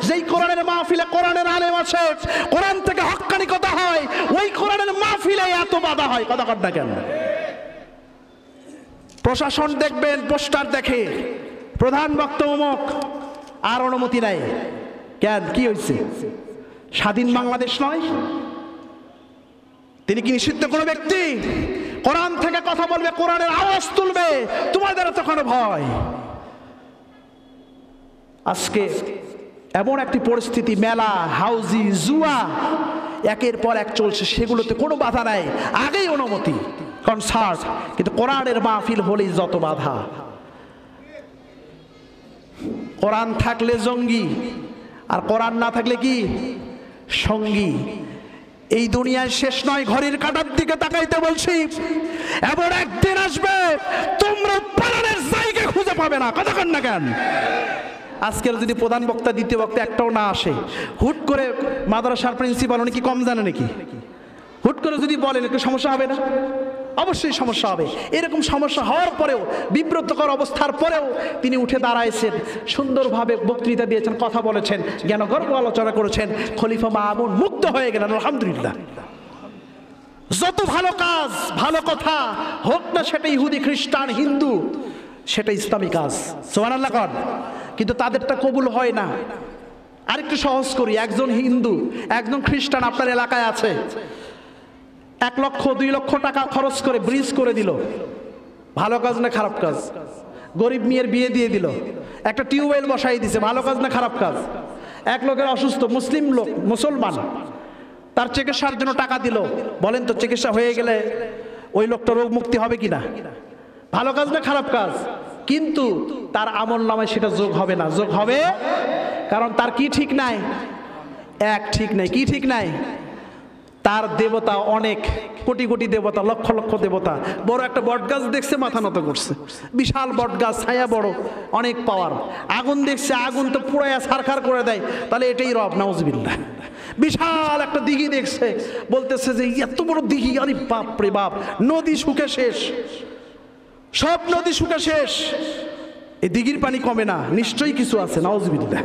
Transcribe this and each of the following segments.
যেই কোরআনের মাহফিলে কোরআনের আলেম আছে, কোরআন থেকে হক্কানি কথা হয়, ওই কোরআনের মাহফিলে এত বাধা হয়, কথা কর না কেন? প্রশাসন দেখবেন পোস্টার দেখে প্রধান বক্তা অমুক, আর অনুমতি নাই। কেন, কি হয়েছে? স্বাধীন বাংলাদেশ নয়? তিনি কি নিষিদ্ধ কোনো ব্যক্তি? কোরআন থেকে কথা বলবে, কোরআনের আওয়াজ তুলবে, তোমাদের তো কোনো ভয়? আজকে এমন একটি পরিস্থিতি, মেলা, হাউজি, জুয়া একের পর এক চলছে, সেগুলোতে কোনো বাধা নাই, আগেই অনুমতি, কনসার্ট। কিন্তু কোরআনের মাহফিল হলেই যত বাধা। কোরআন থাকলে জঙ্গি, আর কোরআন না থাকলে কি? সঙ্গী। এই দুনিয়ায় শেষ নয়, ঘড়ির কাঁটার দিকে তাকাইতে বলছি। এমন একদিন আসবে তোমরা পালানোর জায়গা খুঁজে পাবে না, কথা কন না কেন? আজকের যদি প্রধান বক্তা, দ্বিতীয় বক্তা একটাও না আসে, হুট করে মাদ্রাসার প্রিন্সিপাল, উনি কি কম জানে নাকি? হুট করে যদি বলেন, একটু সমস্যা হবে না? অবশ্যই সমস্যা হবে। এরকম সমস্যা হওয়ার পরেও, বিব্রতকর অবস্থার পরেও তিনি উঠে দাঁড়াইছেন, সুন্দরভাবে বক্তৃতা দিয়েছেন, কথা বলেছেন, জ্ঞানগর্ভ আলোচনা করেছেন। খলিফা মামুন মুগ্ধ হয়ে গেলেন, আলহামদুলিল্লাহ। যত ভালো কাজ, ভালো কথা হোক না, সেটা ইহুদি, খ্রিস্টান, হিন্দু, সেটা ইসলামী কাজ, সুবহানাল্লাহ কর। কিন্তু তাদেরটা কবুল হয় না। আরেকটু সহজ করি, একজন হিন্দু, একজন খ্রিস্টান আপনার এলাকায় আছে, 1 লক্ষ 2 লক্ষ টাকা খরচ করে ব্রিজ করে দিল, ভালো কাজ না খারাপ কাজ? গরিব মেয়ের বিয়ে দিয়ে দিল, একটা টিউবওয়েল বসাই দিছে, ভালো কাজ না খারাপ কাজ? এক লোকের অসুস্থ, মুসলিম লোক, মুসলমান, তার চিকিৎসার জন্য টাকা দিল, বলেন তো চিকিৎসা হয়ে গেলে ওই লোকটা রোগ মুক্তি হবে কিনা? ভালো কাজ না খারাপ কাজ? কিন্তু তার আমল নামায় সেটা যোগ হবে না। যোগ হবে কারণ তার কি ঠিক নাই? এক ঠিক নাই। কি ঠিক নাই? তার দেবতা অনেক, কোটি কোটি দেবতা, লক্ষ লক্ষ দেবতা। বড় একটা বট গাছ দেখছে, মাথা নত করছে, বিশাল বট গাছ, ছায়া বড়, অনেক পাওয়ার। আগুন দেখছে, আগুন তো পুরাইয়া ছারখার করে দেয়, তাহলে এটাই রব, নাউজুবিল্লাহ। বিশাল একটা দিঘি দেখছে, বলতেছে যে এত বড় দিঘি, আরে বাপ রে বাপ, নদী শুকে শেষ, সব নদী শুকে শেষ, এই দিঘির পানি কমে না, নিশ্চয়ই কিছু আছে, নাউজুবিল্লাহ।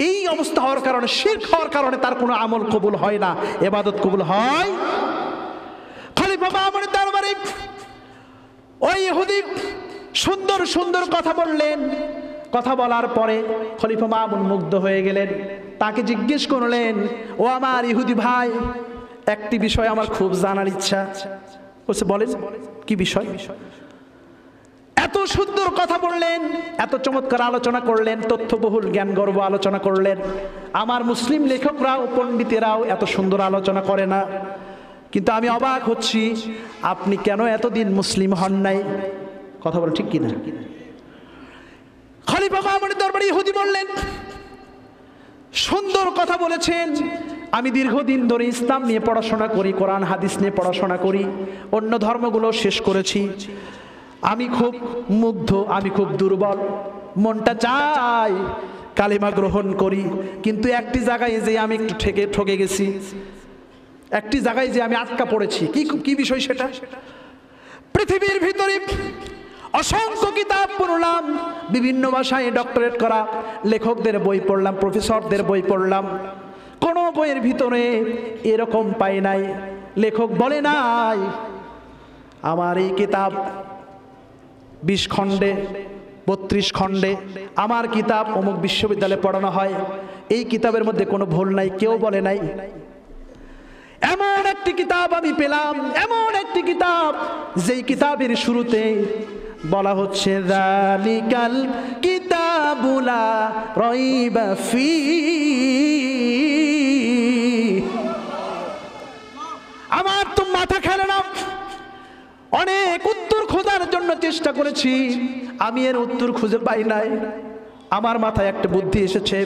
এই অবস্থা হওয়ার কারণে, শিরক হওয়ার কারণে তার কোনো আমল কবুল হয় না, ইবাদত কবুল হয়। খলিফা মামুনের দরবারে ওই ইহুদি সুন্দর সুন্দর কথা বললেন। কথা বলার পরে খলিফা মামুন মুগ্ধ হয়ে গেলেন। তাকে জিজ্ঞেস করলেন, ও আমার ইহুদি ভাই, একটি বিষয় আমার খুব জানার ইচ্ছা। বলছে, বলেন কি বিষয়? এত সুন্দর কথা বললেন, এত চমৎকার আলোচনা করলেন, তথ্যবহুল জ্ঞানগর্ভ আলোচনা করলেন। আমার মুসলিম লেখকরাও, পণ্ডিতেরাও এত সুন্দর আলোচনা করে না। কিন্তু আমি অবাক হচ্ছি, আপনি কেন এতদিন মুসলিম হন নাই? কথা বলেন ঠিক কিনা? খলিফা মামুনের দরবারে ইহুদি বললেন, সুন্দর কথা বলেছেন, আমি দীর্ঘদিন ধরে ইসলাম নিয়ে পড়াশোনা করি, কোরআন হাদিস নিয়ে পড়াশোনা করি, অন্য ধর্মগুলো শেষ করেছি। আমি খুব মুগ্ধ, আমি খুব দুর্বল, মনটা চাই কালিমা গ্রহণ করি, কিন্তু একটি জায়গায় যে আমি একটু ঠকে গেছি, একটি জায়গায় যে আমি আটকা পড়েছি। কি বিষয় সেটা? পৃথিবীর ভিতরে অসংখ্য কিতাব পড়লাম, বিভিন্ন ভাষায় ডক্টরেট করা লেখকদের বই পড়লাম, প্রফেসরদের বই পড়লাম, কোনো বইয়ের ভিতরে এরকম পাই নাই, লেখক বলে নাই আমার এই কিতাব 20 খণ্ডে 32 খণ্ডে আমার কিতাব অমুক বিশ্ববিদ্যালয়ে পড়ানো হয়, এই কিতাবের মধ্যে কোনো ভুল নাই, কেউ বলে নাই। এমন একটি কিতাব আমি পেলাম, এমন একটি কিতাব যেই কিতাবের শুরুতে বলা হচ্ছে, যালিকাল কিতাবু লা রাইবা ফীহি। আমার তো মাথা খেলে না। অনেক উত্তর খোঁজার জন্য চেষ্টা করেছি, আমি এর উত্তর খুঁজে পাই নাই। আমার মাথায় একটা বুদ্ধি এসেছে,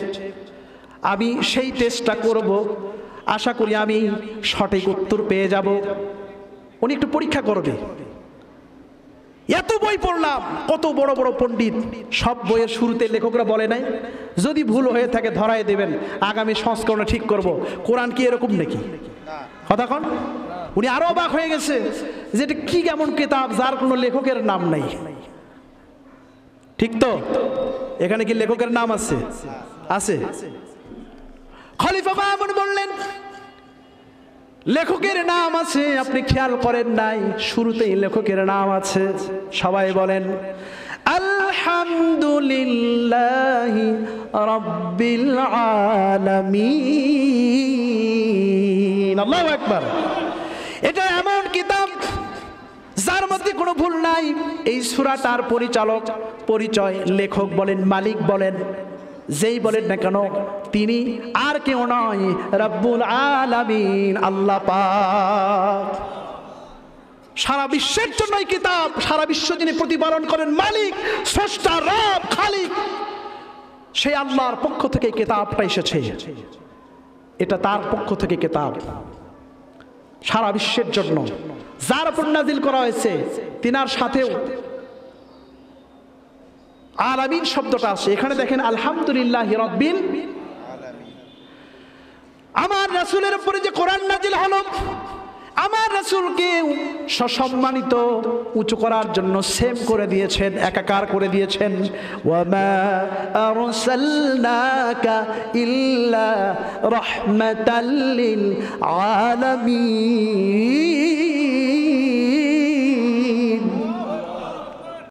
আমি সেই চেষ্টা করব, আশা করি আমি সঠিক উত্তর পেয়ে যাব। উনি একটু পরীক্ষা করবে। এত বই পড়লাম, কত বড় বড় পণ্ডিত, সব বইয়ের শুরুতে লেখকরা বলে নাই যদি ভুল হয়ে থাকে ধরায় দেবেন, আগামী সংস্করণে ঠিক করব। কোরআন কি এরকম নাকি? কথা কন। উনি আরো অবাক হয়ে গেছে যে এটা কি এমন কিতাব যার কোনো লেখকের নাম নাই। ঠিক তো? এখানে কি লেখকের নাম আছে? আছে? খলিফা মামুন বললেন, লেখকের নাম আছে, আপনি খেয়াল করেন নাই? শুরুতেই লেখকের নাম আছে। সবাই বলেন আলহামদুলিল্লাহি রাব্বিল আলামিন। আল্লাহু আকবার। এটা এমন কিতাব যার মধ্যে কোনো ভুল নাই। এই সূরাটার পরিচালক, পরিচয়, লেখক বলেন, মালিক বলেন, যেই বলেন না কেন, তিনি আর কেউ নয়, রব্বুল আলামিন, আল্লাহ পাক। সারা বিশ্বের জন্য এই কিতাব, সারা বিশ্ব যিনি প্রতিপালন করেন, মালিক, স্রষ্টা, রব, খালিক, সেই আল্লাহর পক্ষ থেকে কিতাবটা এসেছে। এটা তার পক্ষ থেকে কিতাব, সারা বিশ্বের জন্য যার উপর নাজিল করা হয়েছে, তিনার সাথেও আলামিন শব্দটা আছে। এখানে দেখেন আলহামদুলিল্লাহি রাব্বিল আলামিন। আমার রাসূলের উপরে যে কোরআন নাজিল হলো, আমার রাসূলকে সসম্মানিত, উঁচু করার জন্য সেম করে দিয়েছেন, একাকার করে দিয়েছেন। ওয়ামা আরসালনাকা ইল্লা রাহমাতাল লিল আলামিন।